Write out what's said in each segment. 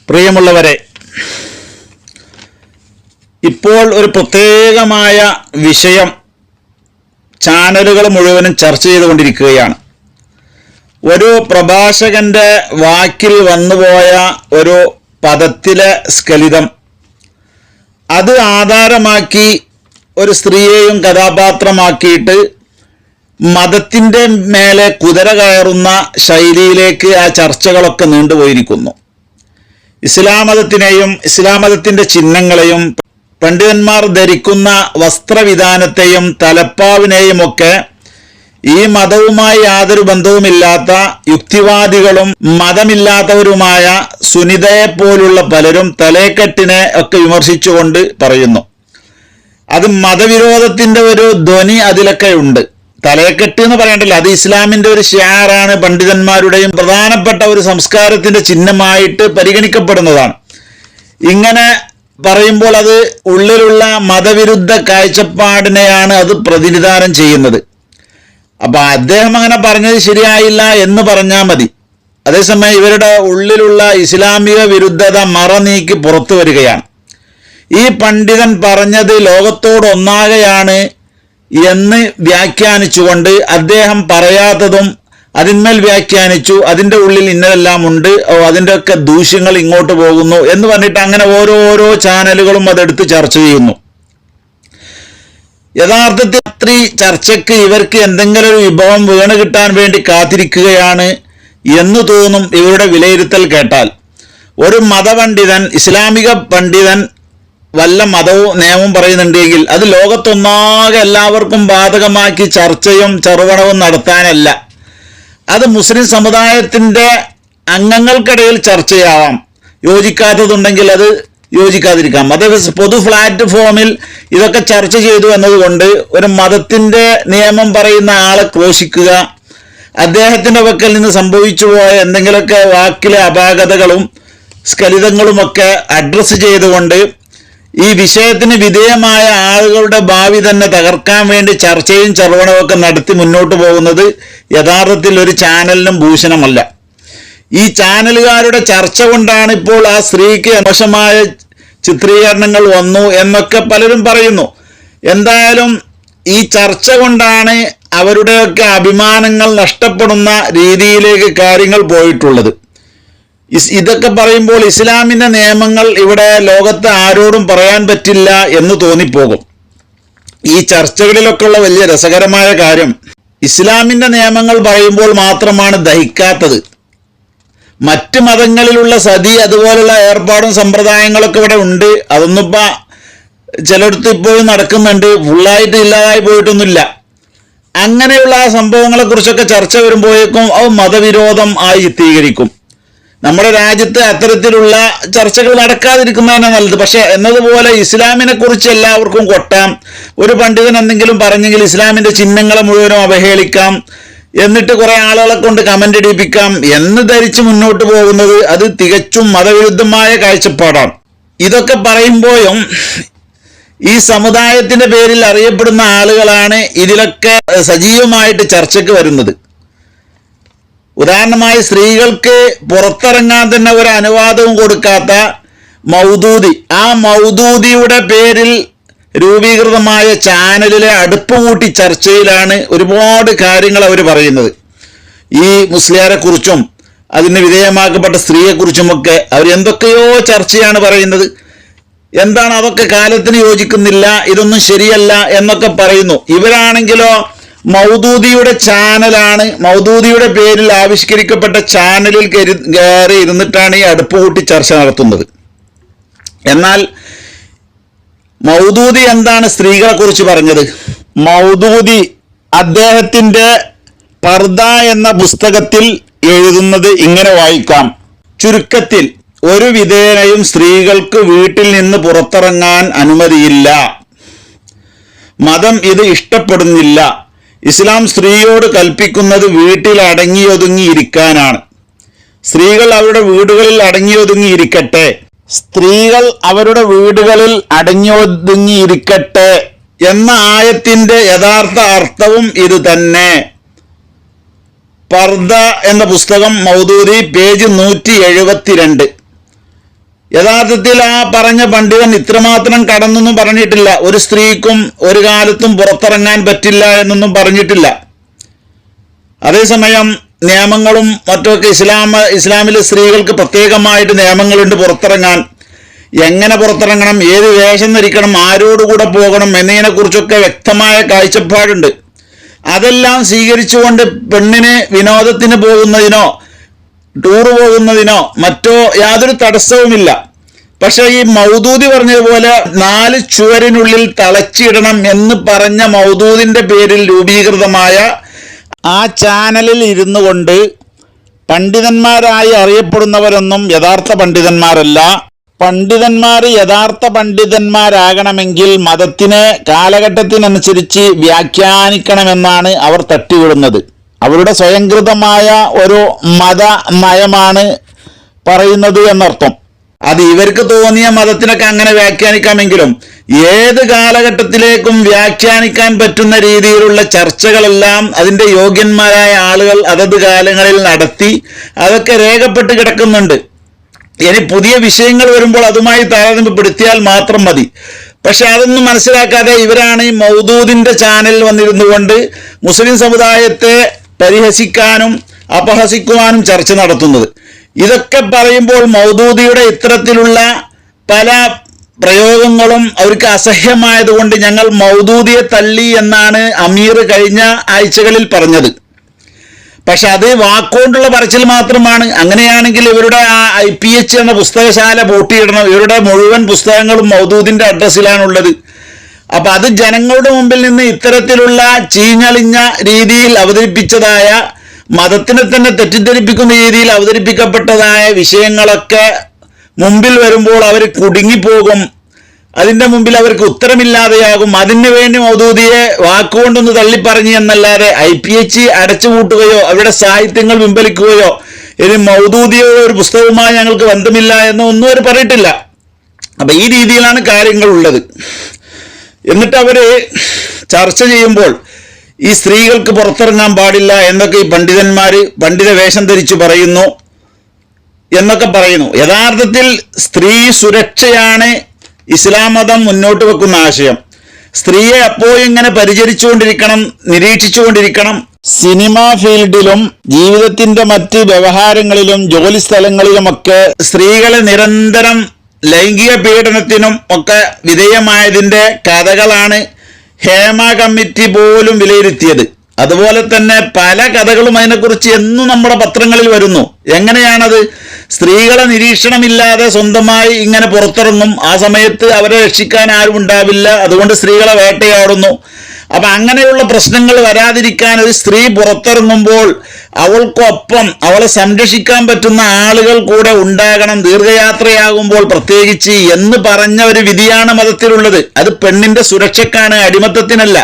പ്രിയമുള്ളവരെ, ഇപ്പോൾ ഒരു പ്രത്യേകമായ വിഷയം ചാനലുകൾ മുഴുവനും ചർച്ച ചെയ്തുകൊണ്ടിരിക്കുകയാണ്. ഒരു പ്രഭാഷകന്റെ വാക്കിൽ വന്നുപോയ ഒരു പദത്തിലെ സ്ഖലിതം, അത് ആധാരമാക്കി ഒരു സ്ത്രീയെയും കഥാപാത്രമാക്കിയിട്ട് മതത്തിൻ്റെ മേലെ കുതിര കയറുന്ന ശൈലിയിലേക്ക് ആ ചർച്ചകളൊക്കെ നീണ്ടുപോയിരിക്കുന്നു. ഇസ്ലാം മതത്തിനെയും ഇസ്ലാം മതത്തിൻ്റെ ചിഹ്നങ്ങളെയും പണ്ഡിതന്മാർ ധരിക്കുന്ന വസ്ത്രവിധാനത്തെയും തലപ്പാവിനെയും ഒക്കെ ഈ മതവുമായി യാതൊരു ബന്ധവുമില്ലാത്ത യുക്തിവാദികളും മതമില്ലാത്തവരുമായ സുനിതയെപ്പോലുള്ള പലരും തലേക്കെട്ടിനെ ഒക്കെ വിമർശിച്ചുകൊണ്ട് പറയുന്നു. അത് മതവിരോധത്തിൻ്റെ ഒരു ധ്വനി അതിലൊക്കെ ഉണ്ട്. തലേക്കെട്ട് എന്ന് പറയണ്ടല്ലോ, അത് ഇസ്ലാമിൻ്റെ ഒരു ഷിയാറാണ്, പണ്ഡിതന്മാരുടെയും പ്രധാനപ്പെട്ട ഒരു സംസ്കാരത്തിൻ്റെ ചിഹ്നമായിട്ട് പരിഗണിക്കപ്പെടുന്നതാണ്. ഇങ്ങനെ പറയുമ്പോൾ അത് ഉള്ളിലുള്ള മതവിരുദ്ധ കാഴ്ചപ്പാടിനെയാണ് അത് പ്രതിനിധാനം ചെയ്യുന്നത്. അപ്പം അദ്ദേഹം അങ്ങനെ പറഞ്ഞത് ശരിയായില്ല എന്ന് പറഞ്ഞാൽ മതി. അതേസമയം ഇവരുടെ ഉള്ളിലുള്ള ഇസ്ലാമിക വിരുദ്ധത മറ നീക്കി പുറത്തു വരികയാണ്. ഈ പണ്ഡിതൻ പറഞ്ഞത് ലോകത്തോടൊന്നാകെയാണ് എന്ന് വ്യാഖ്യാനിച്ചുകൊണ്ട് അദ്ദേഹം പറയാത്തതും അതിന്മേൽ വ്യാഖ്യാനിച്ചു, അതിൻ്റെ ഉള്ളിൽ ഇന്നതെല്ലാം ഉണ്ട്, അതിൻ്റെയൊക്കെ ദൂഷ്യങ്ങൾ ഇങ്ങോട്ട് പോകുന്നു എന്ന് പറഞ്ഞിട്ട് അങ്ങനെ ഓരോരോ ചാനലുകളും അതെടുത്ത് ചർച്ച ചെയ്യുന്നു. യഥാർത്ഥത്തിൽ അത്രയും ചർച്ചയ്ക്ക് ഇവർക്ക് എന്തെങ്കിലും ഒരു വിഭവം വീണ് കിട്ടാൻ വേണ്ടി കാത്തിരിക്കുകയാണ് എന്ന് തോന്നും ഇവരുടെ വിലയിരുത്തൽ കേട്ടാൽ. ഒരു മതപണ്ഡിതൻ, ഇസ്ലാമിക പണ്ഡിതൻ വല്ല മതവും നിയമവും പറയുന്നുണ്ടെങ്കിൽ അത് ലോകത്തൊന്നാകെ എല്ലാവർക്കും ബാധകമാക്കി ചർച്ചയും ചെറുവണവും നടത്താനല്ല. അത് മുസ്ലിം സമുദായത്തിൻ്റെ അംഗങ്ങൾക്കിടയിൽ ചർച്ചയാവാം. യോജിക്കാത്തതുണ്ടെങ്കിൽ അത് യോജിക്കാതിരിക്കാം. അത് പൊതു പ്ലാറ്റ്ഫോമിൽ ഇതൊക്കെ ചർച്ച ചെയ്തു എന്നതുകൊണ്ട് ഒരു മതത്തിൻ്റെ നിയമം പറയുന്ന ആളെ ക്രോശിക്കുക, അദ്ദേഹത്തിൻ്റെ പക്കൽ നിന്ന് സംഭവിച്ചു പോയ എന്തെങ്കിലുമൊക്കെ വാക്കിലെ അപാകതകളും സ്ഖലിതങ്ങളുമൊക്കെ അഡ്രസ്സ് ചെയ്തുകൊണ്ട് ഈ വിഷയത്തിന് വിധേയമായ ആളുകളുടെ ഭാവി തന്നെ തകർക്കാൻ വേണ്ടി ചർച്ചയും ചെറുവണമൊക്കെ നടത്തി മുന്നോട്ട് പോകുന്നത് യഥാർത്ഥത്തിൽ ഒരു ചാനലിനും ഭൂഷണമല്ല. ഈ ചാനലുകാരുടെ ചർച്ച കൊണ്ടാണ് ഇപ്പോൾ ആ സ്ത്രീക്ക് മോശമായ ചിത്രീകരണങ്ങൾ വന്നു എന്നൊക്കെ പലരും പറയുന്നു. എന്തായാലും ഈ ചർച്ച കൊണ്ടാണ് അവരുടെയൊക്കെ അഭിമാനങ്ങൾ നഷ്ടപ്പെടുന്ന രീതിയിലേക്ക് കാര്യങ്ങൾ പോയിട്ടുള്ളത്. ഇതൊക്കെ പറയുമ്പോൾ ഇസ്ലാമിൻ്റെ നിയമങ്ങൾ ഇവിടെ ലോകത്ത് ആരോടും പറയാൻ പറ്റില്ല എന്ന് തോന്നിപ്പോകും. ഈ ചർച്ചകളിലൊക്കെ ഉള്ള വലിയ രസകരമായ കാര്യം, ഇസ്ലാമിൻ്റെ നിയമങ്ങൾ പറയുമ്പോൾ മാത്രമാണ് ദഹിക്കാത്തത്. മറ്റ് മതങ്ങളിലുള്ള സതി അതുപോലുള്ള ഏർപ്പാടും സമ്പ്രദായങ്ങളൊക്കെ ഇവിടെ ഉണ്ട്. അതൊന്നും ഇപ്പം ചിലയിടത്ത് ഇപ്പോഴും നടക്കുന്നുണ്ട്, ഫുള്ളായിട്ട് ഇല്ലാതായി പോയിട്ടൊന്നുമില്ല. അങ്ങനെയുള്ള ആ സംഭവങ്ങളെക്കുറിച്ചൊക്കെ ചർച്ച വരുമ്പോഴേക്കും അത് മതവിരോധം ആയി ചിത്രീകരിക്കും. നമ്മുടെ രാജ്യത്ത് അത്തരത്തിലുള്ള ചർച്ചകൾ നടക്കാതിരിക്കുന്നതാണ് നല്ലത്. പക്ഷെ എന്നതുപോലെ ഇസ്ലാമിനെ കുറിച്ച് എല്ലാവർക്കും കൊട്ടാം. ഒരു പണ്ഡിതൻ എന്തെങ്കിലും പറഞ്ഞെങ്കിൽ ഇസ്ലാമിൻ്റെ ചിഹ്നങ്ങളെ മുഴുവനും അവഹേളിക്കാം, എന്നിട്ട് കുറേ ആളുകളെ കൊണ്ട് കമൻ്റ് ഇടിപ്പിക്കാം എന്ന് ധരിച്ച് മുന്നോട്ട് പോകുന്നത് അത് തികച്ചും മതവിരുദ്ധമായ കാഴ്ചപ്പാടാണ്. ഇതൊക്കെ പറയുമ്പോഴും ഈ സമുദായത്തിൻ്റെ പേരിൽ അറിയപ്പെടുന്ന ആളുകളാണ് ഇതിലൊക്കെ സജീവമായിട്ട് ചർച്ചയ്ക്ക് വരുന്നത്. ഉദാഹരണമായി സ്ത്രീകൾക്ക് പുറത്തിറങ്ങാൻ തന്നെ ഒരു അനുവാദവും കൊടുക്കാത്ത മൗദൂദി, ആ മൗദൂദിയുടെ പേരിൽ രൂപീകൃതമായ ചാനലിലെ അടുപ്പുകൂട്ടി ചർച്ചയിലാണ് ഒരുപാട് കാര്യങ്ങൾ അവർ പറയുന്നത്. ഈ മുസ്ലിയാരെക്കുറിച്ചും അതിന് വിധേയമാക്കപ്പെട്ട സ്ത്രീയെക്കുറിച്ചുമൊക്കെ അവർ എന്തൊക്കെയോ ചർച്ചയാണ് പറയുന്നത്. എന്താണ് അതൊക്കെ കാലത്തിന് യോജിക്കുന്നില്ല, ഇതൊന്നും ശരിയല്ല എന്നൊക്കെ പറയുന്നു. ഇവരാണെങ്കിലോ മൗദൂദിയുടെ ചാനലാണ്, മൗദൂദിയുടെ പേരിൽ ആവിഷ്കരിക്കപ്പെട്ട ചാനലിൽ കയറി ഇരുന്നിട്ടാണ് ഈ അടുപ്പുകൂട്ടി ചർച്ച നടത്തുന്നത്. എന്നാൽ മൗദൂദി എന്താണ് സ്ത്രീകളെ കുറിച്ച് പറഞ്ഞത്? മൗദൂദി അദ്ദേഹത്തിൻ്റെ പർദ എന്ന പുസ്തകത്തിൽ എഴുതുന്നത് ഇങ്ങനെ വായിക്കാം: ചുരുക്കത്തിൽ, ഒരു വിധേനയും സ്ത്രീകൾക്ക് വീട്ടിൽ നിന്ന് പുറത്തിറങ്ങാൻ അനുമതിയില്ല. മതം ഇത് ഇഷ്ടപ്പെടുന്നില്ല. ഇസ്ലാം സ്ത്രീയോട് കൽപ്പിക്കുന്നത് വീട്ടിൽ അടങ്ങിയൊതുങ്ങിയിരിക്കാനാണ്. സ്ത്രീകൾ അവരുടെ വീടുകളിൽ അടങ്ങിയൊതുങ്ങിയിരിക്കട്ടെ. സ്ത്രീകൾ അവരുടെ വീടുകളിൽ അടങ്ങിയൊതുങ്ങിയിരിക്കട്ടെ എന്ന ആയത്തിൻ്റെ യഥാർത്ഥ അർത്ഥവും ഇത് തന്നെ. പർദ എന്ന പുസ്തകം മൗദൂദി പേജ് 172. യഥാർത്ഥത്തിൽ ആ പറഞ്ഞ പണ്ഡിതൻ ഇത്രമാത്രം കടന്നൊന്നും പറഞ്ഞിട്ടില്ല. ഒരു സ്ത്രീക്കും ഒരു കാലത്തും പുറത്തിറങ്ങാൻ പറ്റില്ല എന്നൊന്നും പറഞ്ഞിട്ടില്ല. അതേസമയം നിയമങ്ങളും മറ്റുമൊക്കെ ഇസ്ലാമിലെ സ്ത്രീകൾക്ക് പ്രത്യേകമായിട്ട് നിയമങ്ങളുണ്ട്. പുറത്തിറങ്ങാൻ, എങ്ങനെ പുറത്തിറങ്ങണം, ഏത് വേഷം ധരിക്കണം, ആരോടുകൂടെ പോകണം എന്നതിനെക്കുറിച്ചൊക്കെ വ്യക്തമായ കാഴ്ചപ്പാടുണ്ട്. അതെല്ലാം സ്വീകരിച്ചുകൊണ്ട് പെണ്ണിന് വിനോദത്തിന് പോകുന്നതിനോ ടൂർ പോകുന്നതിനോ മറ്റോ യാതൊരു തടസ്സവുമില്ല. പക്ഷെ ഈ മൗദൂദി പറഞ്ഞതുപോലെ 4 ചുവരിനുള്ളിൽ തളച്ചിടണം എന്ന് പറഞ്ഞ മൗദൂദിന്റെ പേരിൽ രൂപീകൃതമായ ആ ചാനലിൽ ഇരുന്നു കൊണ്ട് പണ്ഡിതന്മാരായി അറിയപ്പെടുന്നവരൊന്നും യഥാർത്ഥ പണ്ഡിതന്മാരല്ല. പണ്ഡിതന്മാർ യഥാർത്ഥ പണ്ഡിതന്മാരാകണമെങ്കിൽ മതത്തിനെ കാലഘട്ടത്തിനനുസരിച്ച് വ്യാഖ്യാനിക്കണമെന്നാണ് അവർ തട്ടിവിടുന്നത്. അവരുടെ സ്വയംകൃതമായ ഒരു മത നയമാണ് പറയുന്നത് എന്നർത്ഥം. അത് ഇവർക്ക് തോന്നിയ മതത്തിനൊക്കെ അങ്ങനെ വ്യാഖ്യാനിക്കാമെങ്കിലും ഏത് കാലഘട്ടത്തിലേക്കും വ്യാഖ്യാനിക്കാൻ പറ്റുന്ന രീതിയിലുള്ള ചർച്ചകളെല്ലാം അതിൻ്റെ യോഗ്യന്മാരായ ആളുകൾ അതത് കാലങ്ങളിൽ നടത്തി അതൊക്കെ രേഖപ്പെട്ട് കിടക്കുന്നുണ്ട്. ഇനി പുതിയ വിഷയങ്ങൾ വരുമ്പോൾ അതുമായി താരതമ്യപ്പെടുത്തിയാൽ മാത്രം മതി. പക്ഷെ അതൊന്നും മനസ്സിലാക്കാതെ ഇവരാണ് ഈ മൗദൂദിന്റെ ചാനലിൽ വന്നിരുന്നു കൊണ്ട് മുസ്ലിം സമുദായത്തെ പരിഹസിക്കാനും അപഹസിക്കുവാനും ചർച്ച നടത്തുന്നത്. ഇതൊക്കെ പറയുമ്പോൾ മൗദൂദിയുടെ ഇത്തരത്തിലുള്ള പല പ്രയോഗങ്ങളും അവർക്ക് അസഹ്യമായതുകൊണ്ട് ഞങ്ങൾ മൗദൂദിയെ തള്ളി എന്നാണ് അമീർ കഴിഞ്ഞ ആഴ്ചകളിൽ പറഞ്ഞത്. പക്ഷെ അത് വാക്കുകൊണ്ടുള്ള പറച്ചിൽ മാത്രമാണ്. അങ്ങനെയാണെങ്കിൽ ഇവരുടെ ആ IPH എന്ന പുസ്തകശാല പൂട്ടിയിടണം. ഇവരുടെ മുഴുവൻ പുസ്തകങ്ങളും മൗദൂദിന്റെ അഡ്രസ്സിലാണുള്ളത്. അപ്പം അത് ജനങ്ങളുടെ മുമ്പിൽ നിന്ന് ഇത്തരത്തിലുള്ള ചീഞ്ഞളിഞ്ഞ രീതിയിൽ അവതരിപ്പിച്ചതായ, മതത്തിനെ തന്നെ തെറ്റിദ്ധരിപ്പിക്കുന്ന രീതിയിൽ അവതരിപ്പിക്കപ്പെട്ടതായ വിഷയങ്ങളൊക്കെ മുമ്പിൽ വരുമ്പോൾ അവർ കുടുങ്ങിപ്പോകും. അതിൻ്റെ മുമ്പിൽ അവർക്ക് ഉത്തരമില്ലാതെയാകും. അതിനു വേണ്ടി മൗദൂദിയെ വാക്കുകൊണ്ടൊന്ന് തള്ളിപ്പറഞ്ഞു എന്നല്ലാതെ IPH അടച്ചുപൂട്ടുകയോ അവരുടെ സാഹിത്യങ്ങൾ പിൻവലിക്കുകയോ ഇനി മൗദൂദിയുടെ ഒരു പുസ്തകവുമായി ഞങ്ങൾക്ക് ബന്ധമില്ല എന്നൊന്നും അവർ പറഞ്ഞിട്ടില്ല. അപ്പം ഈ രീതിയിലാണ് കാര്യങ്ങളുള്ളത്. എന്നിട്ട് അവർ ചർച്ച ചെയ്യുമ്പോൾ ഈ സ്ത്രീകൾക്ക് പുറത്തിറങ്ങാൻ പാടില്ല എന്നൊക്കെ ഈ പണ്ഡിത വേഷം ധരിച്ചു പറയുന്നു എന്നൊക്കെ പറയുന്നു. യഥാർത്ഥത്തിൽ സ്ത്രീ സുരക്ഷയാണ് ഇസ്ലാം മതം മുന്നോട്ട് വെക്കുന്ന ആശയം. സ്ത്രീയെ അപ്പോഴും ഇങ്ങനെ പരിചരിച്ചുകൊണ്ടിരിക്കണം, നിരീക്ഷിച്ചുകൊണ്ടിരിക്കണം. സിനിമാ ഫീൽഡിലും ജീവിതത്തിന്റെ മറ്റ് വ്യവഹാരങ്ങളിലും ജോലി സ്ഥലങ്ങളിലുമൊക്കെ സ്ത്രീകളെ നിരന്തരം ലൈംഗിക പീഡനത്തിനും ഒക്കെ വിധേയമായതിൻ്റെ കഥകളാണ് ഹേമ കമ്മിറ്റി പോലും വിലയിരുത്തിയത്. അതുപോലെ തന്നെ പല കഥകളും അതിനെക്കുറിച്ച് എന്നും നമ്മുടെ പത്രങ്ങളിൽ വരുന്നു. എങ്ങനെയാണത്? സ്ത്രീകളെ നിരീക്ഷണമില്ലാതെ സ്വന്തമായി ഇങ്ങനെ പുറത്തിറങ്ങും. ആ സമയത്ത് അവരെ രക്ഷിക്കാൻ ആരും ഉണ്ടാവില്ല, അതുകൊണ്ട് സ്ത്രീകളെ വേട്ടയാടുന്നു. അപ്പം അങ്ങനെയുള്ള പ്രശ്നങ്ങൾ വരാതിരിക്കാൻ ഒരു സ്ത്രീ പുറത്തിറങ്ങുമ്പോൾ അവൾക്കൊപ്പം അവളെ സംരക്ഷിക്കാൻ പറ്റുന്ന ആളുകൾ കൂടെ ഉണ്ടാകണം, ദീർഘയാത്രയാകുമ്പോൾ പ്രത്യേകിച്ച് എന്ന് പറഞ്ഞ ഒരു വിധിയാണ് മതത്തിലുള്ളത്. അത് പെണ്ണിൻ്റെ സുരക്ഷയ്ക്കാണ്, അടിമത്തത്തിനല്ല.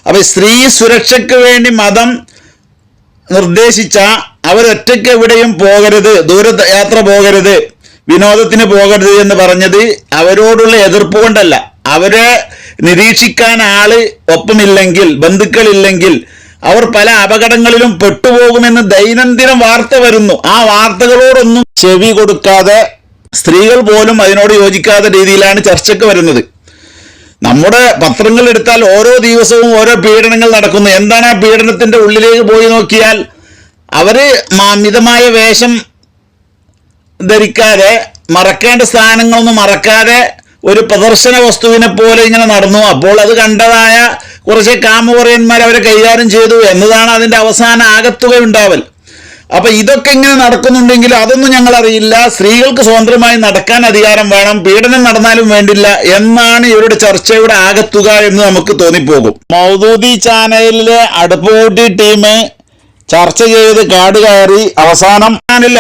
അപ്പം സ്ത്രീ സുരക്ഷയ്ക്ക് വേണ്ടി മതം നിർദ്ദേശിച്ച അവരൊറ്റയ്ക്ക് എവിടെയും പോകരുത്, ദൂരയാത്ര പോകരുത്, വിനോദത്തിന് പോകരുത് എന്ന് പറഞ്ഞത് അവരോടുള്ള എതിർപ്പ് കൊണ്ടല്ല. അവരെ നിരീക്ഷിക്കാൻ ആള് ഒപ്പമില്ലെങ്കിൽ, ബന്ധുക്കളില്ലെങ്കിൽ അവർ പല അപകടങ്ങളിലും പെട്ടുപോകുമെന്ന് ദൈനംദിനം വാർത്ത വരുന്നു. ആ വാർത്തകളോടൊന്നും ചെവി കൊടുക്കാതെ സ്ത്രീകൾ പോലും അതിനോട് യോജിക്കാത്ത രീതിയിലാണ് ചർച്ചയ്ക്ക് വരുന്നത്. നമ്മുടെ പത്രങ്ങൾ എടുത്താൽ ഓരോ ദിവസവും ഓരോ പീഡനങ്ങൾ നടക്കുന്നു. എന്താണ് ആ പീഡനത്തിൻ്റെ ഉള്ളിലേക്ക് പോയി നോക്കിയാൽ അവര് മിതമായ വേഷം ധരിക്കാതെ, മറക്കേണ്ട സ്ഥാനങ്ങളൊന്നും മറക്കാതെ ഒരു പ്രദർശന വസ്തുവിനെ പോലെ ഇങ്ങനെ നടന്നു. അപ്പോൾ അത് കണ്ടതായ കുറച്ച് കാമവറയന്മാർ അവരെ കൈകാര്യം ചെയ്തു എന്നതാണ് അതിൻ്റെ അവസാന ആകത്തുക ഉണ്ടാവൽ. അപ്പം ഇതൊക്കെ ഇങ്ങനെ നടക്കുന്നുണ്ടെങ്കിൽ അതൊന്നും ഞങ്ങൾ അറിയില്ല. സ്ത്രീകൾക്ക് സ്വതന്ത്രമായി നടക്കാൻ അധികാരം വേണം, പീഡനം നടന്നാലും വേണ്ടില്ല എന്നാണ് ഇവരുടെ ചർച്ചയുടെ ആകത്തുക എന്ന് നമുക്ക് തോന്നിപ്പോകും. മൗദൂദി ചാനലിലെ അടുപ്പുകൂട്ടി ടീം ചർച്ച ചെയ്ത് കാട് കയറി അവസാനം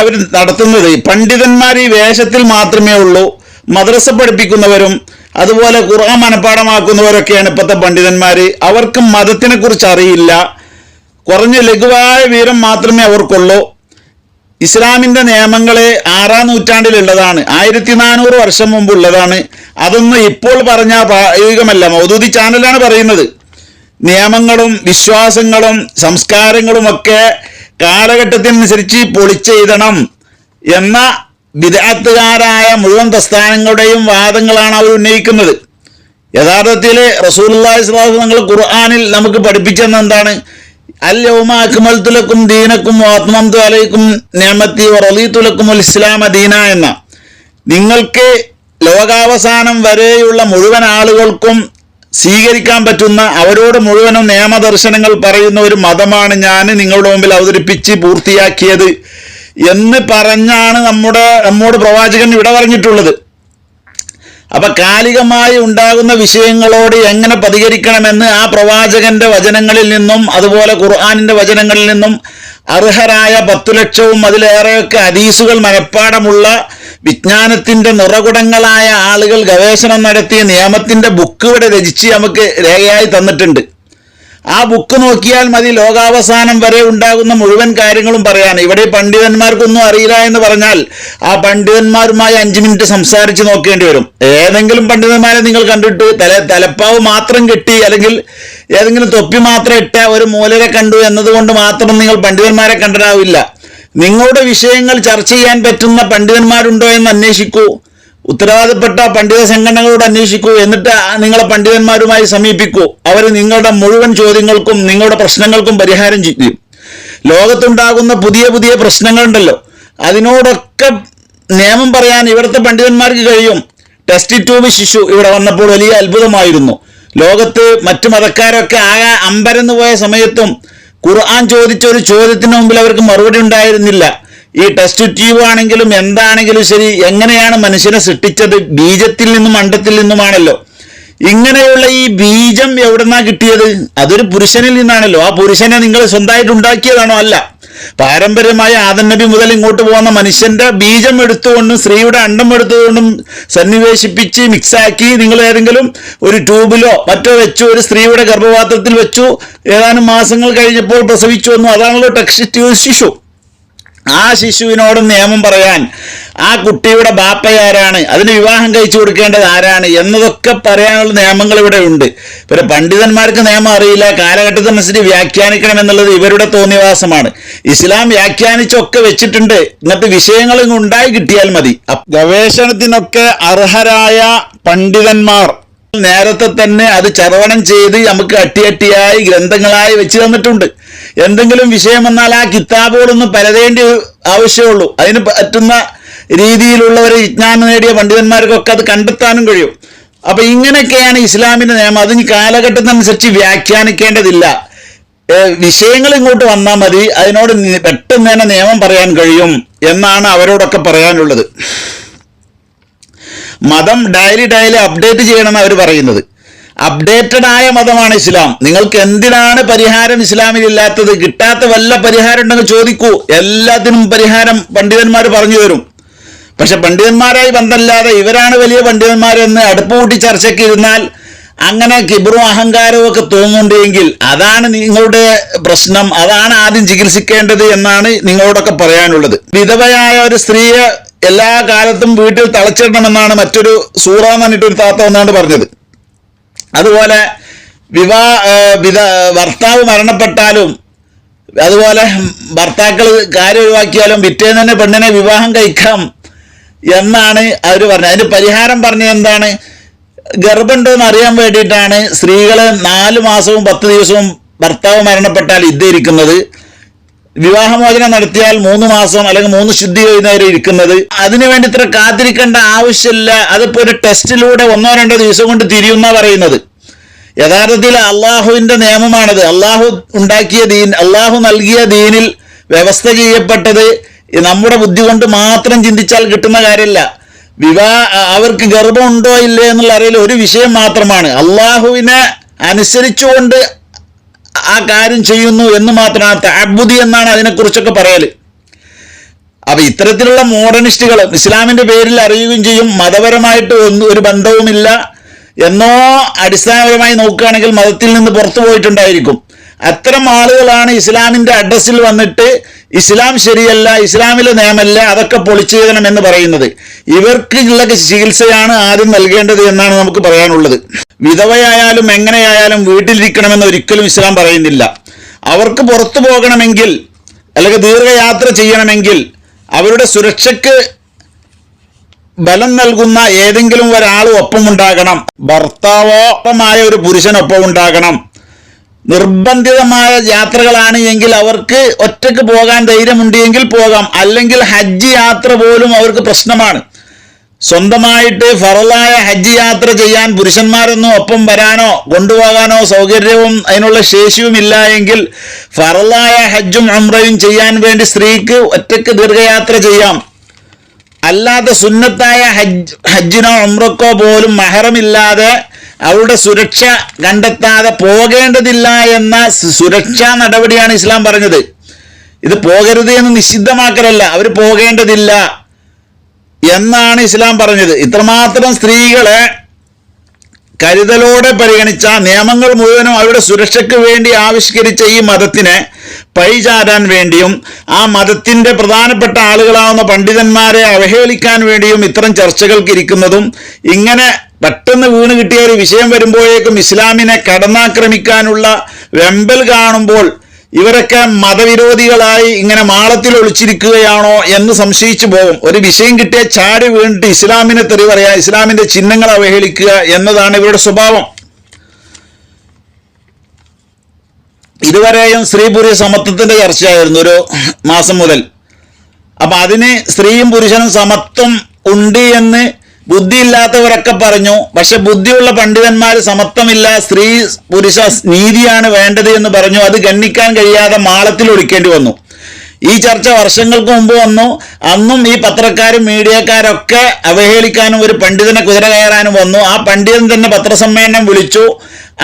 അവർ നടത്തുന്നത് പണ്ഡിതന്മാർ ഈ വേഷത്തിൽ മാത്രമേ ഉള്ളൂ. മദ്രസ പഠിപ്പിക്കുന്നവരും അതുപോലെ ഖുർആൻ മനഃപ്പാഠമാക്കുന്നവരൊക്കെയാണ് ഇപ്പോഴത്തെ പണ്ഡിതന്മാർ. അവർക്ക് മതത്തിനെ കുറിച്ച് അറിയില്ല. കുറഞ്ഞ ലഘുവായ വിവരം മാത്രമേ അവർക്കുള്ളൂ. ഇസ്ലാമിൻ്റെ നിയമങ്ങൾ 6-ാം നൂറ്റാണ്ടിലുള്ളതാണ്, 1400 വർഷം മുമ്പുള്ളതാണ്. അതൊന്നും ഇപ്പോൾ പറഞ്ഞാൽ പ്രായോഗികമല്ല. മൗദൂദി ചാനലാണ് പറയുന്നത്. നിയമങ്ങളും വിശ്വാസങ്ങളും സംസ്കാരങ്ങളുമൊക്കെ കാലഘട്ടത്തിനനുസരിച്ച് പൊളിച്ചെഴുതണം എന്ന ബിദ്അത്തുകാരായ മുഴുവൻ പ്രസ്ഥാനങ്ങളുടെയും വാദങ്ങളാണ് അവർ ഉന്നയിക്കുന്നത്. യഥാർത്ഥത്തിൽ റസൂലുള്ളാഹി സ്വല്ലല്ലാഹു അലൈഹി വസല്ലം ഖുർആനിൽ നമുക്ക് പഠിപ്പിച്ചെന്ന എന്താണ്? അൽ യൗമ അക്മൽതു ലക്കും ദീനക്കും വഅത്മംതു അലൈക്കും നിഅമതി വറളീതു ലക്കുമുൽ ഇസ്ലാമ ദീന എന്ന, നിങ്ങൾക്ക് ലോകാവസാനം വരെയുള്ള മുഴുവൻ ആളുകൾക്കും സ്വീകരിക്കാൻ പറ്റുന്ന, അവരോട് മുഴുവനും നിയമദർശനങ്ങൾ പറയുന്ന ഒരു മതമാണ് ഞാൻ നിങ്ങളുടെ മുമ്പിൽ അവതരിപ്പിച്ച് പൂർത്തിയാക്കിയത് എന്ന് പറഞ്ഞാണ് നമ്മോട് പ്രവാചകൻ ഇവിടെ പറഞ്ഞിട്ടുള്ളത്. അപ്പൊ കാലികമായി ഉണ്ടാകുന്ന വിഷയങ്ങളോട് എങ്ങനെ പ്രതികരിക്കണമെന്ന് ആ പ്രവാചകന്റെ വചനങ്ങളിൽ നിന്നും അതുപോലെ ഖുർആനിന്റെ വചനങ്ങളിൽ നിന്നും അർഹരായ 10 ലക്ഷവും അതിലേറെയൊക്കെ ഹദീസുകൾ മനഃപ്പാടമുള്ള വിജ്ഞാനത്തിന്റെ നിറകുടങ്ങളായ ആളുകൾ ഗവേഷണം നടത്തിയ നിയമത്തിന്റെ ബുക്ക് ഇവിടെ രചിച്ച് നമുക്ക് രേഖയായി തന്നിട്ടുണ്ട്. ആ ബുക്ക് നോക്കിയാൽ മതി ലോകാവസാനം വരെ ഉണ്ടാകുന്ന മുഴുവൻ കാര്യങ്ങളും പറയാൻ. ഇവിടെ പണ്ഡിതന്മാർക്കൊന്നും അറിയില്ല എന്ന് പറഞ്ഞാൽ ആ പണ്ഡിതന്മാരുമായി 5 മിനിറ്റ് സംസാരിച്ച് നോക്കേണ്ടി വരും. ഏതെങ്കിലും പണ്ഡിതന്മാരെ നിങ്ങൾ കണ്ടിട്ട് തലപ്പാവ് മാത്രം കെട്ടി അല്ലെങ്കിൽ ഏതെങ്കിലും തൊപ്പി മാത്രം ഇട്ട ഒരു മൂലരെ കണ്ടു എന്നതുകൊണ്ട് മാത്രം നിങ്ങൾ പണ്ഡിതന്മാരെ കണ്ടിട്ടാവില്ല. നിങ്ങളുടെ വിഷയങ്ങൾ ചർച്ച ചെയ്യാൻ പറ്റുന്ന പണ്ഡിതന്മാരുണ്ടോ എന്ന് അന്വേഷിക്കൂ, ഉത്തരവാദപ്പെട്ട പണ്ഡിത സംഘടനകളോട് അന്വേഷിക്കൂ, എന്നിട്ട് നിങ്ങളെ പണ്ഡിതന്മാരുമായി സമീപിക്കൂ. അവർ നിങ്ങളുടെ മുഴുവൻ ചോദ്യങ്ങൾക്കും നിങ്ങളുടെ പ്രശ്നങ്ങൾക്കും പരിഹാരം ചെയ്യും. ലോകത്തുണ്ടാകുന്ന പുതിയ പുതിയ പ്രശ്നങ്ങളുണ്ടല്ലോ, അതിനോടൊക്കെ നിയമം പറയാൻ ഇവിടുത്തെ പണ്ഡിതന്മാർക്ക് കഴിയും. ടെസ്റ്റ് ട്യൂബ് ശിശു ഇവിടെ വന്നപ്പോൾ വലിയ അത്ഭുതമായിരുന്നു. ലോകത്ത് മറ്റു മതക്കാരൊക്കെ ആകെ അമ്പരന്ന് പോയ സമയത്തും ഖുർആൻ ചോദിച്ച ഒരു ചോദ്യത്തിന് മുമ്പിൽ അവർക്ക് മറുപടി ഉണ്ടായിരുന്നില്ല. ഈ ടെസ്റ്റ് ട്യൂബ് ആണെങ്കിലും എന്താണെങ്കിലും ശരി, എങ്ങനെയാണ് മനുഷ്യനെ സൃഷ്ടിച്ചത്? ബീജത്തിൽ നിന്നും അണ്ടത്തിൽ നിന്നുമാണല്ലോ. ഇങ്ങനെയുള്ള ഈ ബീജം എവിടെന്നാ കിട്ടിയത്? അതൊരു പുരുഷനിൽ നിന്നാണല്ലോ. ആ പുരുഷനെ നിങ്ങൾ സ്വന്തമായിട്ട് ഉണ്ടാക്കിയതാണോ? അല്ല. പാരമ്പര്യമായ ആദം നബി മുതൽ ഇങ്ങോട്ട് പോകുന്ന മനുഷ്യന്റെ ബീജം എടുത്തുകൊണ്ടും സ്ത്രീയുടെ അണ്ടം എടുത്തുകൊണ്ടും സന്നിവേശിപ്പിച്ച് മിക്സാക്കി നിങ്ങൾ ഏതെങ്കിലും ഒരു ട്യൂബിലോ മറ്റോ വെച്ചു, ഒരു സ്ത്രീയുടെ ഗർഭപാത്രത്തിൽ വെച്ചു, ഏതാനും മാസങ്ങൾ കഴിഞ്ഞപ്പോൾ പ്രസവിച്ചു വന്നു. അതാണല്ലോ ടെസ്റ്റ് ട്യൂബ് ശിശു. ആ ശിശുവിനോട് നിയമം പറയാൻ ആ കുട്ടിയുടെ ബാപ്പയാരാണ്, അതിന് വിവാഹം കഴിച്ചു കൊടുക്കേണ്ടത് ആരാണ് എന്നതൊക്കെ പറയാനുള്ള നിയമങ്ങൾ ഇവിടെ ഉണ്ട്. പിന്നെ പണ്ഡിതന്മാർക്ക് നിയമം അറിയില്ല, കാലഘട്ടത്തിനനുസരിച്ച് വ്യാഖ്യാനിക്കണം എന്നുള്ളത് ഇവരുടെ തോന്നിവാസമാണ്. ഇസ്ലാം വ്യാഖ്യാനിച്ചൊക്കെ വെച്ചിട്ടുണ്ട്. ഇങ്ങനത്തെ വിഷയങ്ങൾ ഉണ്ടായി കിട്ടിയാൽ മതി. ഗവേഷണത്തിനൊക്കെ അർഹരായ പണ്ഡിതന്മാർ നേരത്തെ തന്നെ അത് ചർവണം ചെയ്ത് നമുക്ക് അട്ടിയായി ഗ്രന്ഥങ്ങളായി വെച്ച് തന്നിട്ടുണ്ട്. എന്തെങ്കിലും വിഷയം വന്നാൽ ആ കിതാബുകളൊന്നും പരതേണ്ടി ആവശ്യമുള്ളൂ. അതിന് പറ്റുന്ന രീതിയിലുള്ളവരെ വിജ്ഞാനം നേടിയ പണ്ഡിതന്മാർക്കൊക്കെ അത് കണ്ടെത്താനും കഴിയും. അപ്പൊ ഇങ്ങനെയൊക്കെയാണ് ഇസ്ലാമിന്റെ നിയമം. അതിന് കാലഘട്ടത്തിനനുസരിച്ച് വ്യാഖ്യാനിക്കേണ്ടതില്ല. വിഷയങ്ങൾ ഇങ്ങോട്ട് വന്നാൽ മതി, അതിനോട് പെട്ടെന്ന് തന്നെ നിയമം പറയാൻ കഴിയും എന്നാണ് അവരോടൊക്കെ പറയാനുള്ളത്. മതം ഡെയിലി അപ്ഡേറ്റ് ചെയ്യണമെന്ന് അവർ പറയുന്നത്. അപ്ഡേറ്റഡ് ആയ മതമാണ് ഇസ്ലാം. നിങ്ങൾക്ക് എന്തിനാണ് പരിഹാരം ഇസ്ലാമിലില്ലാത്തത്? കിട്ടാത്ത വല്ല പരിഹാരം ഉണ്ടെങ്കിൽ ചോദിക്കൂ. എല്ലാത്തിനും പരിഹാരം പണ്ഡിതന്മാർ പറഞ്ഞു തരും. പക്ഷെ പണ്ഡിതന്മാരായി ബന്ധമില്ലാതെ ഇവരാണ് വലിയ പണ്ഡിതന്മാരെന്ന് അടുപ്പ് കൂട്ടി ചർച്ചയ്ക്ക് ഇരുന്നാൽ അങ്ങനെ കിബറും അഹങ്കാരവും ഒക്കെ തോന്നുന്നുണ്ടെങ്കിൽ അതാണ് നിങ്ങളുടെ പ്രശ്നം. അതാണ് ആദ്യം ചികിത്സിക്കേണ്ടത് എന്നാണ് നിങ്ങളോടൊക്കെ പറയാനുള്ളത്. വിധവയായ ഒരു സ്ത്രീയെ എല്ലാ കാലത്തും വീട്ടിൽ തളച്ചിടണമെന്നാണ് മറ്റൊരു സൂറ എന്ന് പറഞ്ഞിട്ടൊരു താത്ത ഒന്നാണ്ട് പറഞ്ഞത്. അതുപോലെ ഭർത്താവ് മരണപ്പെട്ടാലും അതുപോലെ ഭർത്താക്കൾ കാര്യം ഒഴിവാക്കിയാലും പിറ്റേന്ന് തന്നെ പെണ്ണിനെ വിവാഹം കഴിക്കാം എന്നാണ് അവർ പറഞ്ഞത്. അതിന് പരിഹാരം പറഞ്ഞത് എന്താണ്? ഗർഭമുണ്ടോ എന്ന് അറിയാൻ വേണ്ടിയിട്ടാണ് സ്ത്രീകൾ 4 മാസവും 10 ദിവസവും ഭർത്താവ് മരണപ്പെട്ടാൽ ഇരിക്കുന്നത്. വിവാഹമോചനം നടത്തിയാൽ 3 മാസം അല്ലെങ്കിൽ 3 ശുദ്ധി കഴിയുന്നവരെ ഇരിക്കുന്നത്. അതിനു വേണ്ടി ഇത്ര കാത്തിരിക്കേണ്ട ആവശ്യമില്ല. അതിപ്പോൾ ഒരു ടെസ്റ്റിലൂടെ 1-2 ദിവസം കൊണ്ട് തിരിയുന്ന പറയുന്നത്. യഥാർത്ഥത്തിൽ അള്ളാഹുവിന്റെ നിയമമാണത്. അള്ളാഹു ഉണ്ടാക്കിയ ദീൻ, അള്ളാഹു നൽകിയ ദീനിൽ വ്യവസ്ഥ ചെയ്യപ്പെട്ടത് നമ്മുടെ ബുദ്ധി കൊണ്ട് മാത്രം ചിന്തിച്ചാൽ കിട്ടുന്ന കാര്യമല്ല. അവർക്ക് ഗർഭമുണ്ടോ ഇല്ലേ എന്നുള്ള അറിയില്ല ഒരു വിഷയം മാത്രമാണ്. അള്ളാഹുവിനെ അനുസരിച്ചുകൊണ്ട് ആ കാര്യം ചെയ്യുന്നു എന്ന് മാത്രമാണ്. തഅബ്ബുദി എന്നാണ് അതിനെക്കുറിച്ചൊക്കെ പറയൽ. അപ്പൊ ഇത്തരത്തിലുള്ള മോഡേണിസ്റ്റുകൾ ഇസ്ലാമിന്റെ പേരിൽ അറിയുകയും ചെയ്യും, മതപരമായിട്ട് ഒരു ബന്ധവുമില്ല എന്നോ അടിസ്ഥാനപരമായി നോക്കുകയാണെങ്കിൽ മതത്തിൽ നിന്ന് പുറത്തു പോയിട്ടുണ്ടായിരിക്കും. അത്തരം ആളുകളാണ് ഇസ്ലാമിന്റെ അഡ്രസ്സിൽ വന്നിട്ട് ഇസ്ലാം ശരിയല്ല, ഇസ്ലാമിലെ നിയമമല്ല, അതൊക്കെ പൊളിച്ചെഴുതണം എന്ന് പറയുന്നത്. ഇവർക്കുള്ള ചികിത്സയാണ് ആദ്യം നൽകേണ്ടത് എന്നാണ് നമുക്ക് പറയാനുള്ളത്. വിധവയായാലും എങ്ങനെയായാലും വീട്ടിലിരിക്കണമെന്ന് ഒരിക്കലും ഇസ്ലാം പറയുന്നില്ല. അവർക്ക് പുറത്തു പോകണമെങ്കിൽ അല്ലെങ്കിൽ ദീർഘയാത്ര ചെയ്യണമെങ്കിൽ അവരുടെ സുരക്ഷയ്ക്ക് ബലം നൽകുന്ന ഏതെങ്കിലും ഒരാൾ ഒപ്പമുണ്ടാകണം. ഭർത്താവോമായ ഒരു പുരുഷനൊപ്പം ഉണ്ടാകണം. നിർബന്ധിതമായ യാത്രകളാണ് എങ്കിൽ അവർക്ക് ഒറ്റക്ക് പോകാൻ ധൈര്യമുണ്ട് എങ്കിൽ പോകാം. അല്ലെങ്കിൽ ഹജ്ജ് യാത്ര പോലും അവർക്ക് പ്രശ്നമാണ്. സ്വന്തമായിട്ട് ഫറലായ ഹജ്ജ് യാത്ര ചെയ്യാൻ പുരുഷന്മാരൊന്നും ഒപ്പം വരാനോ കൊണ്ടുപോകാനോ സൗകര്യവും അതിനുള്ള ശേഷിയും ഇല്ല എങ്കിൽ ഫറലായ ഹജ്ജും ഉംറയും ചെയ്യാൻ വേണ്ടി സ്ത്രീക്ക് ഒറ്റക്ക് ദീർഘയാത്ര ചെയ്യാം. അല്ലാതെ സുന്നത്തായ ഹജ്ജിനോ ഉംറക്കോ പോലും മഹറമില്ലാതെ അവരുടെ സുരക്ഷ കണ്ടെത്താതെ പോകേണ്ടതില്ല എന്ന സുരക്ഷാ നടപടിയാണ് ഇസ്ലാം പറഞ്ഞത്. ഇത് പോകരുത് എന്ന് നിഷിദ്ധമാക്കലല്ല, അവർ പോകേണ്ടതില്ല എന്നാണ് ഇസ്ലാം പറഞ്ഞത്. ഇത്രമാത്രം സ്ത്രീകളെ കരുതലോടെ പരിഗണിച്ച നിയമങ്ങൾ മുഴുവനും അവരുടെ സുരക്ഷയ്ക്ക് വേണ്ടി ആവിഷ്കരിച്ച ഈ മതത്തിനെ പഴിചാരാൻ വേണ്ടിയും ആ മതത്തിൻ്റെ പ്രധാനപ്പെട്ട ആളുകളാവുന്ന പണ്ഡിതന്മാരെ അവഹേളിക്കാൻ വേണ്ടിയും ഇത്തരം ചർച്ചകൾക്ക് ഇരിക്കുന്നതും, ഇങ്ങനെ പെട്ടെന്ന് വീണ് കിട്ടിയ ഒരു വിഷയം വരുമ്പോഴേക്കും ഇസ്ലാമിനെ കടന്നാക്രമിക്കാനുള്ള വെമ്പൽ കാണുമ്പോൾ ഇവരൊക്കെ മതവിരോധികളായി ഇങ്ങനെ മാളത്തിൽ ഒളിച്ചിരിക്കുകയാണോ എന്ന് സംശയിച്ചു പോകും. ഒരു വിഷയം കിട്ടിയ ചാടി വീണിട്ട് ഇസ്ലാമിനെ തെറി പറയാ, ഇസ്ലാമിന്റെ ചിഹ്നങ്ങൾ അവഹേളിക്കുക എന്നതാണ് ഇവരുടെ സ്വഭാവം. ഇതുവരെയും സ്ത്രീ പുരുഷ സമത്വത്തിന്റെ ചർച്ചയായിരുന്നു ഒരു മാസം മുതൽ. അപ്പൊ അതിന് സ്ത്രീയും പുരുഷനും സമത്വം ഉണ്ട് എന്ന് ബുദ്ധിയില്ലാത്തവരൊക്കെ പറഞ്ഞു. പക്ഷെ ബുദ്ധിയുള്ള പണ്ഡിതന്മാർ സമത്വമില്ല, സ്ത്രീ പുരുഷ നീതിയാണ് വേണ്ടത് എന്ന് പറഞ്ഞു. അത് ഗണ്ണിക്കാൻ കഴിയാതെ മാളത്തിൽ ഒളിക്കേണ്ടി വന്നു. ഈ ചർച്ച വർഷങ്ങൾക്ക് മുമ്പ് വന്നു. അന്നും ഈ പത്രക്കാരും മീഡിയക്കാരൊക്കെ അവഹേളിക്കാനും ഒരു പണ്ഡിതനെ കുതിര കയറാനും വന്നു. ആ പണ്ഡിതൻ തന്നെ പത്രസമ്മേളനം വിളിച്ചു.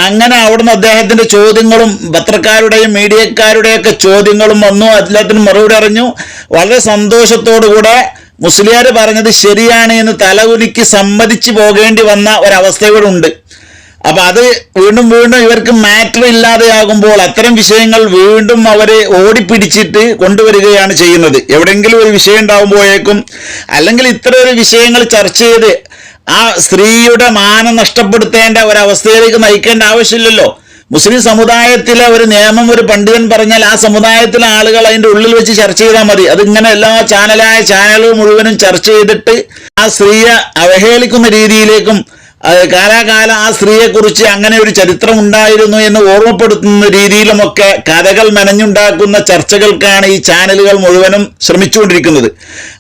അങ്ങനെ അവിടുന്ന് അദ്ദേഹത്തിന്റെ ചോദ്യങ്ങളും പത്രക്കാരുടെയും മീഡിയക്കാരുടെയൊക്കെ ചോദ്യങ്ങളും വന്നു. എല്ലാത്തിനും മറുപടി അറിഞ്ഞു. വളരെ സന്തോഷത്തോടുകൂടെ മുസ്ലിയാർ പറഞ്ഞത് ശരിയാണ് എന്ന് തലകുലുക്കി സമ്മതിച്ചു പോകേണ്ടി വന്ന ഒരവസ്ഥയോടുണ്ട്. അപ്പൊ അത് വീണ്ടും വീണ്ടും ഇവർക്ക് മാറ്റർ ഇല്ലാതെയാകുമ്പോൾ അത്തരം വിഷയങ്ങൾ വീണ്ടും അവരെ ഓടിപ്പിടിച്ചിട്ട് കൊണ്ടുവരികയാണ് ചെയ്യുന്നത്. എവിടെയെങ്കിലും ഒരു വിഷയം ഉണ്ടാകുമ്പോഴേക്കും, അല്ലെങ്കിൽ ഇത്തരം ഒരു വിഷയങ്ങൾ ചർച്ച ചെയ്ത് ആ സ്ത്രീയുടെ മാനം നഷ്ടപ്പെടുത്തേണ്ട ഒരവസ്ഥയിലേക്ക് നയിക്കേണ്ട ആവശ്യമില്ലല്ലോ. മുസ്ലിം സമുദായത്തിലെ ഒരു നിയമം ഒരു പണ്ഡിതൻ പറഞ്ഞാൽ ആ സമുദായത്തിലെ ആളുകൾ അതിൻ്റെ ഉള്ളിൽ വെച്ച് ചർച്ച ചെയ്താൽ മതി. അതിങ്ങനെ എല്ലാ ചാനലുകൾ മുഴുവനും ചർച്ച ചെയ്തിട്ട് ആ സ്ത്രീയെ അവഹേളിക്കുന്ന രീതിയിലേക്കും കാലാകാലം ആ സ്ത്രീയെക്കുറിച്ച് അങ്ങനെ ഒരു ചരിത്രം ഉണ്ടായിരുന്നു എന്ന് ഓർമ്മപ്പെടുത്തുന്ന രീതിയിലുമൊക്കെ കഥകൾ മെനഞ്ഞുണ്ടാക്കുന്ന ചർച്ചകൾക്കാണ് ഈ ചാനലുകൾ മുഴുവനും ശ്രമിച്ചുകൊണ്ടിരിക്കുന്നത്.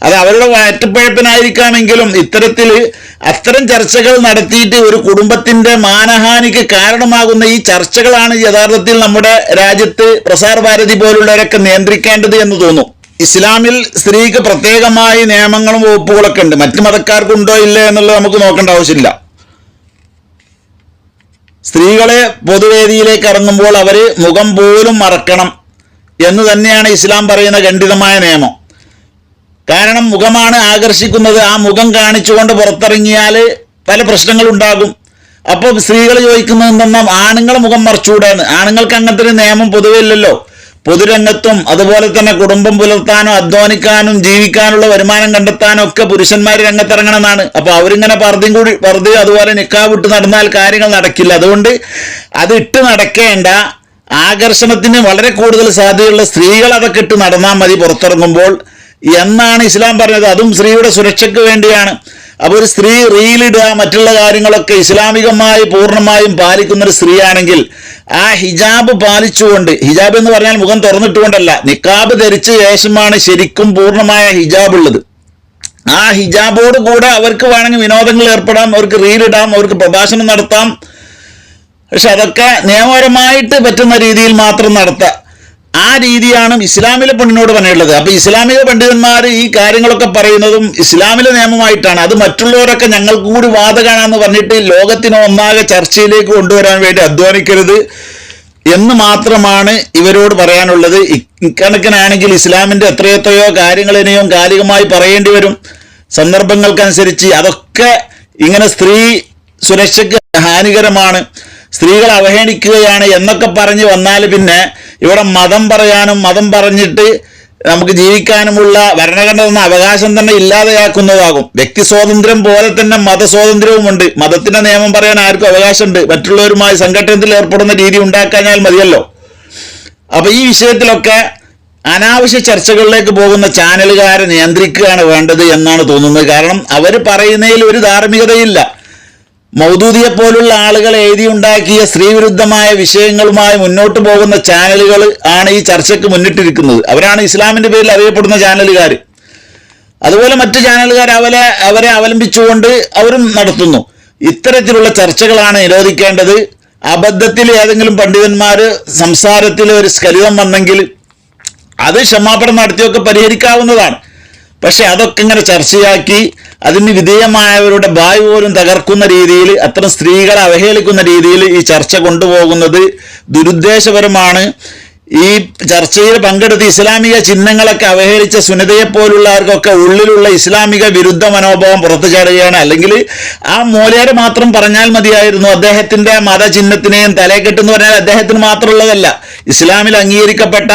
അത് അവരുടെ വയറ്റുപഴപ്പിനായിരിക്കാമെങ്കിലും അത്തരം ചർച്ചകൾ നടത്തിയിട്ട് ഒരു കുടുംബത്തിന്റെ മാനഹാനിക്ക് കാരണമാകുന്ന ഈ ചർച്ചകളാണ് യഥാർത്ഥത്തിൽ നമ്മുടെ രാജ്യത്ത് പ്രസാർ ഭാരതി പോലുള്ളവരൊക്കെ നിയന്ത്രിക്കേണ്ടത് എന്ന് തോന്നും. ഇസ്ലാമിൽ സ്ത്രീക്ക് പ്രത്യേകമായി നിയമങ്ങളും വകുപ്പുകളൊക്കെ ഉണ്ട്. മറ്റു മതക്കാർക്കുണ്ടോ ഇല്ല എന്നുള്ളത് നമുക്ക് നോക്കേണ്ട ആവശ്യമില്ല. സ്ത്രീകളെ പൊതുവേദിയിലേക്ക് ഇറങ്ങുമ്പോൾ അവർ മുഖം പോലും മറക്കണം എന്ന് തന്നെയാണ് ഇസ്ലാം പറയുന്ന ഖണ്ഡിതമായ നിയമം. കാരണം മുഖമാണ് ആകർഷിക്കുന്നത്. ആ മുഖം കാണിച്ചുകൊണ്ട് പുറത്തിറങ്ങിയാൽ പല പ്രശ്നങ്ങളുണ്ടാകും. അപ്പോൾ സ്ത്രീകൾ ചോദിക്കുന്നത് എന്തെന്നാൽ ആണുങ്ങൾ മുഖം മറച്ചുകൂടാന്ന്. ആണുങ്ങൾക്ക് അങ്ങനത്തെ ഒരു നിയമം പൊതുവെ ഇല്ലല്ലോ. പൊതുരംഗത്തും അതുപോലെ തന്നെ കുടുംബം പുലർത്താനും അധ്വാനിക്കാനും ജീവിക്കാനുള്ള വരുമാനം കണ്ടെത്താനും ഒക്കെ പുരുഷന്മാർ രംഗത്തിറങ്ങണമെന്നാണ്. അപ്പോൾ അവരിങ്ങനെ പർദ്ദ അതുപോലെ നിക്കാബ് ഇട്ട് നടന്നാൽ കാര്യങ്ങൾ നടക്കില്ല. അതുകൊണ്ട് അത് ഇട്ട് നടക്കേണ്ട, ആകർഷണത്തിന് വളരെ കൂടുതൽ സാധ്യതയുള്ള സ്ത്രീകൾ അതൊക്കെ ഇട്ട് നടന്നാൽ മതി പുറത്തിറങ്ങുമ്പോൾ എന്നാണ് ഇസ്ലാം പറഞ്ഞത്. അതും സ്ത്രീയുടെ സുരക്ഷയ്ക്ക് വേണ്ടിയാണ്. അപ്പോൾ ഒരു സ്ത്രീ റീലിടുക മറ്റുള്ള കാര്യങ്ങളൊക്കെ ഇസ്ലാമികമായി പൂർണ്ണമായും പാലിക്കുന്ന ഒരു സ്ത്രീയാണെങ്കിൽ ആ ഹിജാബ് പാലിച്ചുകൊണ്ട്, ഹിജാബ് എന്ന് പറഞ്ഞാൽ മുഖം തുറന്നിട്ടുകൊണ്ടല്ല, നിക്കാബ് ധരിച്ച ശേഷമാണ് ശരിക്കും പൂർണ്ണമായ ഹിജാബ് ഉള്ളത്. ആ ഹിജാബോട് കൂടെ അവർക്ക് വേണമെങ്കിൽ വിനോദങ്ങൾ ഏർപ്പെടാം, അവർക്ക് റീലിടാം, അവർക്ക് പ്രഭാഷണം നടത്താം. പക്ഷെ അതൊക്കെ നിയമപരമായിട്ട് പറ്റുന്ന രീതിയിൽ മാത്രം നടത്താം. ആ രീതിയാണ് ഇസ്ലാമിലെ പെണ്ണിനോട് പറഞ്ഞുള്ളത്. അപ്പൊ ഇസ്ലാമിക പണ്ഡിതന്മാർ ഈ കാര്യങ്ങളൊക്കെ പറയുന്നതും ഇസ്ലാമിലെ നിയമമായിട്ടാണ്. അത് മറ്റുള്ളവരൊക്കെ ഞങ്ങൾക്ക് കൂടി വാദകാണെന്ന് പറഞ്ഞിട്ട് ലോകത്തിനെ ഒന്നാകെ ചർച്ചയിലേക്ക് കൊണ്ടുവരാൻ വേണ്ടി അധ്വാനിക്കരുത് എന്ന് മാത്രമാണ് ഇവരോട് പറയാനുള്ളത്. ഇക്കണക്കിനാണെങ്കിൽ ഇസ്ലാമിന്റെ എത്രയെത്രയോ കാര്യങ്ങൾ ഇനിയും കാലികമായി പറയേണ്ടി വരും സന്ദർഭങ്ങൾക്കനുസരിച്ച്. അതൊക്കെ ഇങ്ങനെ സ്ത്രീ സുരക്ഷയ്ക്ക് ഹാനികരമാണ്, സ്ത്രീകളെ അവഹേളിക്കുകയാണ് എന്നൊക്കെ പറഞ്ഞ് വന്നാൽ പിന്നെ ഇവിടെ മതം പറയാനും മതം പറഞ്ഞിട്ട് നമുക്ക് ജീവിക്കാനുമുള്ള ഭരണഘടന എന്ന അവകാശം തന്നെ ഇല്ലാതെയാക്കുന്നതാകും. വ്യക്തി സ്വാതന്ത്ര്യം പോലെ തന്നെ മതസ്വാതന്ത്ര്യവുമുണ്ട്. മതത്തിന്റെ നിയമം പറയാൻ ആർക്കും അവകാശമുണ്ട്. മറ്റുള്ളവരുമായി സംഘടനത്തിൽ ഏർപ്പെടുന്ന രീതി ഉണ്ടാക്കാഞ്ഞാൽ മതിയല്ലോ. അപ്പൊ ഈ വിഷയത്തിലൊക്കെ അനാവശ്യ ചർച്ചകളിലേക്ക് പോകുന്ന ചാനലുകാരെ നിയന്ത്രിക്കുകയാണ് വേണ്ടത് എന്നാണ് തോന്നുന്നത്. കാരണം അവർ പറയുന്നതിൽ ഒരു ധാർമ്മികതയില്ല. മൗദൂദിയെ പോലുള്ള ആളുകൾ എഴുതിയുണ്ടാക്കിയ സ്ത്രീവിരുദ്ധമായ വിഷയങ്ങളുമായി മുന്നോട്ട് പോകുന്ന ചാനലുകൾ ആണ് ഈ ചർച്ചയ്ക്ക് മുന്നിട്ടിരിക്കുന്നത്. അവരാണ് ഇസ്ലാമിൻ്റെ പേരിൽ അറിയപ്പെടുന്ന ചാനലുകാർ. അതുപോലെ മറ്റു ചാനലുകാർ അവരെ അവലംബിച്ചുകൊണ്ട് അവരും നടത്തുന്നു. ഇത്തരത്തിലുള്ള ചർച്ചകളാണ് നിരോധിക്കേണ്ടത്. അബദ്ധത്തിൽ ഏതെങ്കിലും പണ്ഡിതന്മാർ സംസാരത്തിൽ ഒരു സ്ഖലിതം വന്നെങ്കിൽ അത് ക്ഷമാപണം നടത്തിയൊക്കെ പരിഹരിക്കാവുന്നതാണ്. പക്ഷെ അതൊക്കെ ഇങ്ങനെ ചർച്ചയാക്കി അതിന് വിധേയമായവരുടെ ഭാവി പോലും തകർക്കുന്ന രീതിയിൽ, അത്തരം സ്ത്രീകളെ അവഹേളിക്കുന്ന രീതിയിൽ ഈ ചർച്ച കൊണ്ടുപോകുന്നത് ദുരുദ്ദേശപരമാണ്. ഈ ചർച്ചയിൽ പങ്കെടുത്ത് ഇസ്ലാമിക ചിഹ്നങ്ങളൊക്കെ അവഹേളിച്ച സുനിതയെപ്പോലുള്ളവർക്കൊക്കെ ഉള്ളിലുള്ള ഇസ്ലാമിക വിരുദ്ധ മനോഭാവം പുറത്തു ചാടുകയാണ്. അല്ലെങ്കിൽ ആ മൂലയാര് മാത്രം പറഞ്ഞാൽ മതിയായിരുന്നു. അദ്ദേഹത്തിൻ്റെ മതചിഹ്നത്തിനെയും തലയെക്കെട്ടെന്ന് പറഞ്ഞാൽ അദ്ദേഹത്തിന് മാത്രമുള്ളതല്ല, ഇസ്ലാമിൽ അംഗീകരിക്കപ്പെട്ട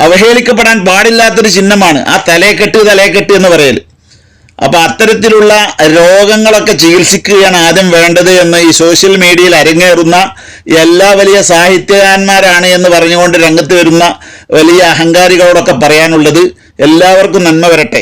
അവഹേളിക്കപ്പെടാൻ പാടില്ലാത്തൊരു ചിഹ്നമാണ് ആ തലയെക്കെട്ട് എന്ന് പറയൽ. അപ്പോൾ അത്തരത്തിലുള്ള രോഗങ്ങളൊക്കെ ചികിത്സിക്കുകയാണ് ആദ്യം വേണ്ടത് എന്ന് ഈ സോഷ്യൽ മീഡിയയിൽ അരങ്ങേറുന്ന എല്ലാ വലിയ സാഹിത്യകാരന്മാരാണ് എന്ന് പറഞ്ഞുകൊണ്ട് രംഗത്ത് വരുന്ന വലിയ അഹങ്കാരികളോടൊക്കെ പറയാനുള്ളത്. എല്ലാവർക്കും നന്മ വരട്ടെ.